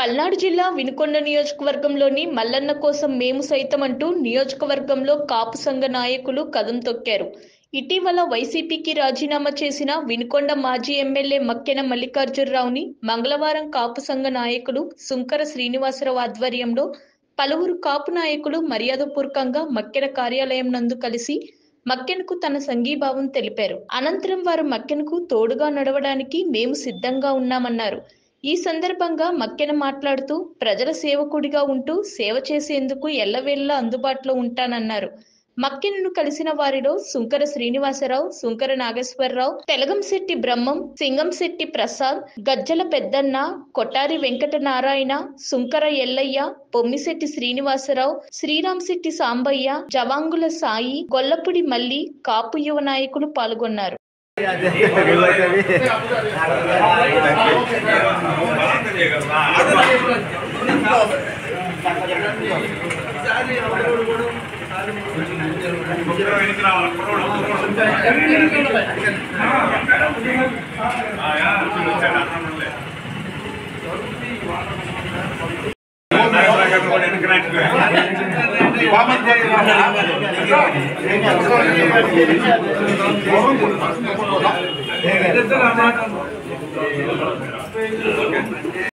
పల్నాడు జిల్లా వినుకొండ నియోజకవర్గంలోని మల్లన్న కోసం మేము సైతం అంటూ నియోజకవర్గంలో కాపు సంఘ నాయకులు కదం తొక్కారు. ఇటీవల వైసీపీకి రాజీనామా చేసిన వినుకొండ మాజీ ఎమ్మెల్యే మక్కెన మల్లికార్జునరావుని మంగళవారం కాపు సంఘ నాయకులు సుంకర శ్రీనివాసరావు ఆధ్వర్యంలో పలువురు కాపు నాయకులు మర్యాదపూర్వకంగా మక్కెన కార్యాలయం నందు కలిసి మక్కెనకు తన సంఘీభావం తెలిపారు. అనంతరం వారు మక్కెనకు తోడుగా నడవడానికి మేము సిద్ధంగా ఉన్నామన్నారు. ఈ సందర్భంగా మక్కెన మాట్లాడుతూ ప్రజల సేవకుడిగా ఉంటూ సేవ చేసేందుకు ఎల్లవేళలా అందుబాటులో ఉంటానన్నారు. మక్కెనను కలిసిన వారిలో సుంకర శ్రీనివాసరావు, సుంకర నాగేశ్వరరావు, తెలగంశెట్టి బ్రహ్మం, సింగంశెట్టి ప్రసాద్, గజ్జల పెద్దన్న, కొటారి వెంకట నారాయణ, సుంకర ఎల్లయ్య, పొమ్మిశెట్టి శ్రీనివాసరావు, శ్రీరాంశెట్టి సాంబయ్య, జవాంగుల సాయి, గొల్లపుడి మల్లి, కాపు యువ నాయకులు పాల్గొన్నారు.